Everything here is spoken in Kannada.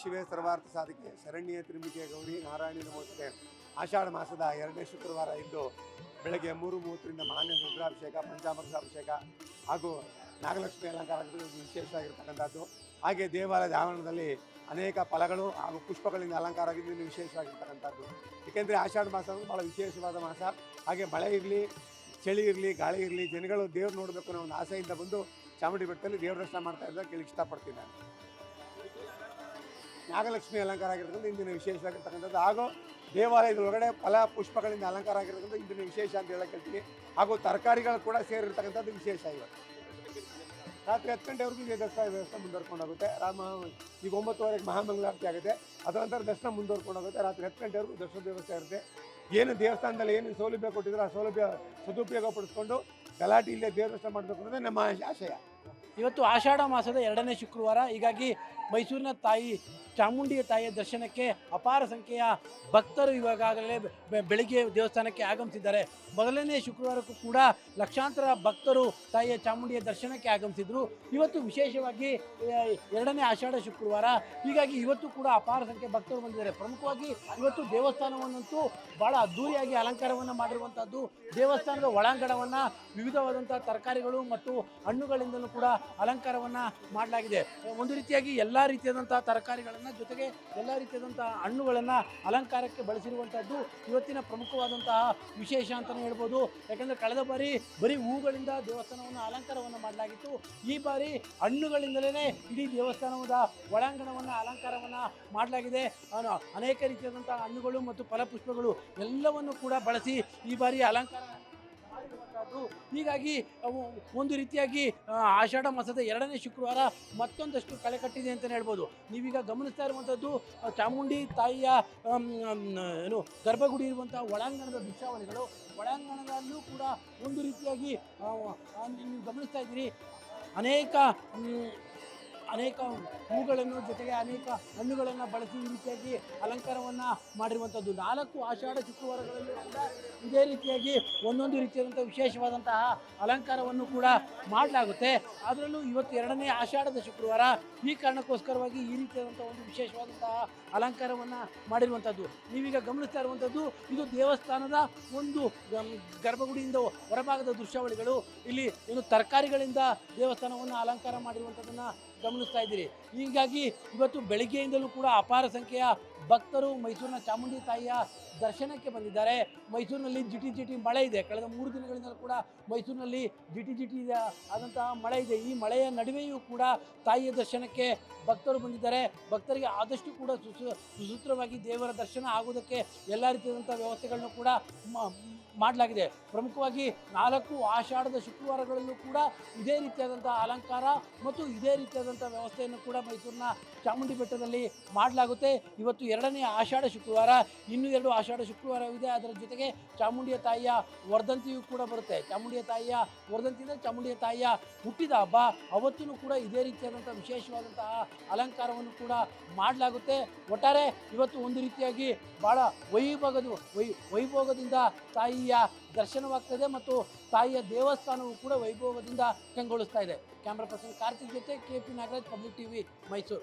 ಶಿವೆ ಸರ್ವಾರ್ಥ ಸಾಧಿಕೆ ಶರಣ್ಯ ತ್ರಿಮಿಕೆ ಗೌರಿ ನಾರಾಯಣಿ ನಮೋಸ್ತುತೆ ಆಷಾಢ ಮಾಸದ 2ನೇ ಶುಕ್ರವಾರ ಇಂದು ಬೆಳಗ್ಗೆ 3:30ರಿಂದ ಮಾನ್ಯ ರುದ್ರಾಭಿಷೇಕ ಪಂಚಾಮೃತಾಭಿಷೇಕ ಹಾಗೂ ನಾಗಲಕ್ಷ್ಮಿ ಅಲಂಕಾರಗಳು ವಿಶೇಷವಾಗಿರ್ತಕ್ಕಂಥದ್ದು. ಹಾಗೆ ದೇವಾಲಯದ ಆವರಣದಲ್ಲಿ ಅನೇಕ ಫಲಗಳು ಹಾಗೂ ಪುಷ್ಪಗಳಿಂದ ಅಲಂಕಾರ ಆಗಿದ್ದು ಇನ್ನು ವಿಶೇಷವಾಗಿರ್ತಕ್ಕಂಥದ್ದು. ಏಕೆಂದರೆ ಆಷಾಢ ಮಾಸ ಭಾಳ ವಿಶೇಷವಾದ ಮಾಸ. ಹಾಗೆ ಮಳೆ ಇರಲಿ, ಚಳಿ ಇರಲಿ, ಗಾಳಿ ಇರಲಿ, ಜನಗಳು ದೇವ್ರು ನೋಡಬೇಕು ಅನ್ನೋ ಒಂದು ಆಸೆಯಿಂದ ಬಂದು ಚಾಮುಂಡಿ ಬೆಟ್ಟದಲ್ಲಿ ದೇವ್ರ ದರ್ಶನ ಮಾಡ್ತಾ ಇದ್ದಾರೆ ಕೇಳಿಕ್ಕೆ ಇಷ್ಟಪಡ್ತೀನಿ ನಾನು. ನಾಗಲಕ್ಷ್ಮಿ ಅಲಂಕಾರ ಆಗಿರ್ತಕ್ಕಂಥ ಇಂದಿನ ವಿಶೇಷವಾಗಿರ್ತಕ್ಕಂಥದ್ದು. ಹಾಗೂ ದೇವಾಲಯದ ಒಳಗಡೆ ಫಲ ಪುಷ್ಪಗಳಿಂದ ಅಲಂಕಾರ ಆಗಿರ್ತಕ್ಕಂಥ ಇಂದಿನ ವಿಶೇಷ ಅಂತ ಹೇಳಕ್ಕೆ ಹೇಳ್ತೀನಿ. ಹಾಗೂ ತರಕಾರಿಗಳು ಕೂಡ ಸೇರಿರ್ತಕ್ಕಂಥದ್ದು ವಿಶೇಷ. ಇವತ್ತು ರಾತ್ರಿ 10 ಗಂಟೆವರೆಗೂ ಇದೆ ದರ್ಶನ ವ್ಯವಸ್ಥೆ ಮುಂದುವರ್ಕೊಂಡು ಹೋಗುತ್ತೆ. ಈಗ 9:30ಕ್ಕೆ ಮಹಾಮಂಗಳಾರತಿ ಆಗುತ್ತೆ. ಅದರ ನಂತರ ದರ್ಶನ ಮುಂದುವರ್ಕೊಂಡು ಹೋಗುತ್ತೆ. ರಾತ್ರಿ 10 ಗಂಟೆವರೆಗೂ ದರ್ಶನ ವ್ಯವಸ್ಥೆ ಇರುತ್ತೆ. ಏನು ದೇವಸ್ಥಾನದಲ್ಲಿ ಏನು ಸೌಲಭ್ಯ ಕೊಟ್ಟಿದ್ರು ಆ ಸೌಲಭ್ಯ ಸದುಪಯೋಗ ಪಡಿಸ್ಕೊಂಡು ಗಲಾಟೆ ಇಲ್ಲೇ ದೇವ್ರ ದರ್ಶನ ಮಾಡಬೇಕು ಅನ್ನೋದೇ ನಮ್ಮ ಆಶಯ. ಇವತ್ತು ಆಷಾಢ ಮಾಸದ 2ನೇ ಶುಕ್ರವಾರ. ಹೀಗಾಗಿ ಮೈಸೂರಿನ ತಾಯಿ ಚಾಮುಂಡಿಯ ತಾಯಿಯ ದರ್ಶನಕ್ಕೆ ಅಪಾರ ಸಂಖ್ಯೆಯ ಭಕ್ತರು ಇವಾಗಲೇ ಬೆಳಿಗ್ಗೆ ದೇವಸ್ಥಾನಕ್ಕೆ ಆಗಮಿಸಿದ್ದಾರೆ. ಮೊದಲನೇ ಶುಕ್ರವಾರಕ್ಕೂ ಕೂಡ ಲಕ್ಷಾಂತರ ಭಕ್ತರು ತಾಯಿಯ ಚಾಮುಂಡಿಯ ದರ್ಶನಕ್ಕೆ ಆಗಮಿಸಿದರು. ಇವತ್ತು ವಿಶೇಷವಾಗಿ 2ನೇ ಆಷಾಢ ಶುಕ್ರವಾರ. ಹೀಗಾಗಿ ಇವತ್ತು ಕೂಡ ಅಪಾರ ಸಂಖ್ಯೆ ಭಕ್ತರು ಬಂದಿದ್ದಾರೆ. ಪ್ರಮುಖವಾಗಿ ಇವತ್ತು ದೇವಸ್ಥಾನವನ್ನಂತೂ ಭಾಳ ಅದ್ಧೂರಿಯಾಗಿ ಅಲಂಕಾರವನ್ನು ಮಾಡಿರುವಂಥದ್ದು. ದೇವಸ್ಥಾನದ ಒಳಾಂಗಣವನ್ನು ವಿವಿಧವಾದಂಥ ತರಕಾರಿಗಳು ಮತ್ತು ಹಣ್ಣುಗಳಿಂದಲೂ ಕೂಡ ಅಲಂಕಾರವನ್ನು ಮಾಡಲಾಗಿದೆ. ಒಂದು ರೀತಿಯಾಗಿ ಎಲ್ಲ ರೀತಿಯಾದಂಥ ತರಕಾರಿಗಳನ್ನು ಜೊತೆಗೆ ಎಲ್ಲ ರೀತಿಯಾದಂತಹ ಹಣ್ಣುಗಳನ್ನು ಅಲಂಕಾರಕ್ಕೆ ಬಳಸಿರುವಂಥದ್ದು ಇವತ್ತಿನ ಪ್ರಮುಖವಾದಂತಹ ವಿಶೇಷ ಅಂತಲೇ ಹೇಳ್ಬೋದು. ಯಾಕಂದರೆ ಕಳೆದ ಬಾರಿ ಬರೀ ಹೂಗಳಿಂದ ದೇವಸ್ಥಾನವನ್ನು ಅಲಂಕಾರವನ್ನು ಮಾಡಲಾಗಿತ್ತು. ಈ ಬಾರಿ ಹಣ್ಣುಗಳಿಂದಲೇ ಇಡೀ ದೇವಸ್ಥಾನದ ಒಳಾಂಗಣವನ್ನು ಅಲಂಕಾರವನ್ನು ಮಾಡಲಾಗಿದೆ. ಅನೇಕ ರೀತಿಯಾದಂತಹ ಹಣ್ಣುಗಳು ಮತ್ತು ಫಲಪುಷ್ಪಗಳು ಎಲ್ಲವನ್ನು ಕೂಡ ಬಳಸಿ ಈ ಬಾರಿ ಅಲಂಕಾರ ಮಾಡಿರುವಂಥದ್ದು. ಹೀಗಾಗಿ ಒಂದು ರೀತಿಯಾಗಿ ಆಷಾಢ ಮಾಸದ 2ನೇ ಶುಕ್ರವಾರ ಮತ್ತೊಂದಷ್ಟು ಕಳೆ ಕಟ್ಟಿದೆ ಅಂತಲೇ ಹೇಳ್ಬೋದು. ನೀವೀಗ ಗಮನಿಸ್ತಾ ಇರುವಂಥದ್ದು ಚಾಮುಂಡಿ ತಾಯಿಯ ಗರ್ಭಗುಡಿ ಇರುವಂಥ ಒಳಾಂಗಣದ ದೃಶ್ಯಾವಳಿಗಳು. ಒಳಾಂಗಣದಲ್ಲೂ ಕೂಡ ಒಂದು ರೀತಿಯಾಗಿ ನೀವು ಗಮನಿಸ್ತಾ ಇದ್ದೀರಿ ಅನೇಕ ಹೂಗಳನ್ನು ಜೊತೆಗೆ ಅನೇಕ ಹಣ್ಣುಗಳನ್ನು ಬಳಸಿ ಈ ರೀತಿಯಾಗಿ ಅಲಂಕಾರವನ್ನು ಮಾಡಿರುವಂಥದ್ದು. 4 ಆಷಾಢ ಶುಕ್ರವಾರಗಳಲ್ಲಿ ಕೂಡ ಇದೇ ರೀತಿಯಾಗಿ ಒಂದೊಂದು ರೀತಿಯಾದಂಥ ವಿಶೇಷವಾದಂತಹ ಅಲಂಕಾರವನ್ನು ಕೂಡ ಮಾಡಲಾಗುತ್ತೆ. ಅದರಲ್ಲೂ ಇವತ್ತು 2ನೇ ಆಷಾಢದ ಶುಕ್ರವಾರ. ಈ ಕಾರಣಕ್ಕೋಸ್ಕರವಾಗಿ ಈ ರೀತಿಯಾದಂಥ ಒಂದು ವಿಶೇಷವಾದಂತಹ ಅಲಂಕಾರವನ್ನು ಮಾಡಿರುವಂಥದ್ದು. ನೀವೀಗ ಗಮನಿಸ್ತಾ ಇರುವಂಥದ್ದು ಇದು ದೇವಸ್ಥಾನದ ಒಂದು ಗರ್ಭಗುಡಿಯಿಂದ ಹೊರಭಾಗದ ದೃಶ್ಯಾವಳಿಗಳು. ಇಲ್ಲಿ ತರಕಾರಿಗಳಿಂದ ದೇವಸ್ಥಾನವನ್ನು ಅಲಂಕಾರ ಮಾಡಿರುವಂಥದ್ದನ್ನು ಗಮನಿಸ್ತಾ ಇದ್ದೀರಿ. ಹೀಗಾಗಿ ಇವತ್ತು ಬೆಳಗ್ಗೆಯಿಂದಲೂ ಕೂಡ ಅಪಾರ ಸಂಖ್ಯೆಯ ಭಕ್ತರು ಮೈಸೂರಿನ ಚಾಮುಂಡಿ ತಾಯಿಯ ದರ್ಶನಕ್ಕೆ ಬಂದಿದ್ದಾರೆ. ಮೈಸೂರಿನಲ್ಲಿ ಜಿಟಿ ಮಳೆ ಇದೆ. ಕಳೆದ 3 ದಿನಗಳಿಂದಲೂ ಕೂಡ ಮೈಸೂರಿನಲ್ಲಿ ಜಿಟಿ ಆದಂತಹ ಮಳೆ ಇದೆ. ಈ ಮಳೆಯ ನಡುವೆಯೂ ಕೂಡ ತಾಯಿಯ ದರ್ಶನಕ್ಕೆ ಭಕ್ತರು ಬಂದಿದ್ದಾರೆ. ಭಕ್ತರಿಗೆ ಆದಷ್ಟು ಕೂಡ ಸುಸೂತ್ರವಾಗಿ ದೇವರ ದರ್ಶನ ಆಗುವುದಕ್ಕೆ ಎಲ್ಲ ರೀತಿಯಾದಂಥ ವ್ಯವಸ್ಥೆಗಳನ್ನು ಕೂಡ ಮಾಡಲಾಗಿದೆ. ಪ್ರಮುಖವಾಗಿ 4 ಆಷಾಢದ ಶುಕ್ರವಾರಗಳಲ್ಲೂ ಕೂಡ ಇದೇ ರೀತಿಯಾದಂಥ ಅಲಂಕಾರ ಮತ್ತು ಇದೇ ರೀತಿಯಾದಂಥ ವ್ಯವಸ್ಥೆಯನ್ನು ಕೂಡ ಮೈಸೂರಿನ ಚಾಮುಂಡಿ ಬೆಟ್ಟದಲ್ಲಿ ಮಾಡಲಾಗುತ್ತೆ. ಇವತ್ತು 2ನೇ ಆಷಾಢ ಶುಕ್ರವಾರ. ಇನ್ನೂ 2 ಆಷಾಢ ಶುಕ್ರವಾರವಿದೆ. ಅದರ ಜೊತೆಗೆ ಚಾಮುಂಡಿಯ ತಾಯಿಯ ವರ್ಧಂತಿಯೂ ಕೂಡ ಬರುತ್ತೆ. ಚಾಮುಂಡಿಯ ತಾಯಿಯ ವರ್ಧಂತಿ ಅಂದರೆ ಚಾಮುಂಡಿಯ ತಾಯಿಯ ಹುಟ್ಟಿದ ಹಬ್ಬ. ಅವತ್ತೂ ಕೂಡ ಇದೇ ರೀತಿಯಾದಂಥ ವಿಶೇಷವಾದಂತಹ ಅಲಂಕಾರವನ್ನು ಕೂಡ ಮಾಡಲಾಗುತ್ತೆ. ಒಟ್ಟಾರೆ ಇವತ್ತು ಒಂದು ರೀತಿಯಾಗಿ ಭಾಳ ವೈಭೋಗದಿಂದ ತಾಯಿಯ ದರ್ಶನವಾಗ್ತದೆ ಮತ್ತು ತಾಯಿಯ ದೇವಸ್ಥಾನವೂ ಕೂಡ ವೈಭೋಗದಿಂದ ಕಂಗೊಳಿಸ್ತಾ ಇದೆ. ಕ್ಯಾಮ್ರಾ ಪರ್ಸನ್ ಕಾರ್ತಿಕ್ ಜೊತೆ KP Nagaraj, public TV, Mysuru.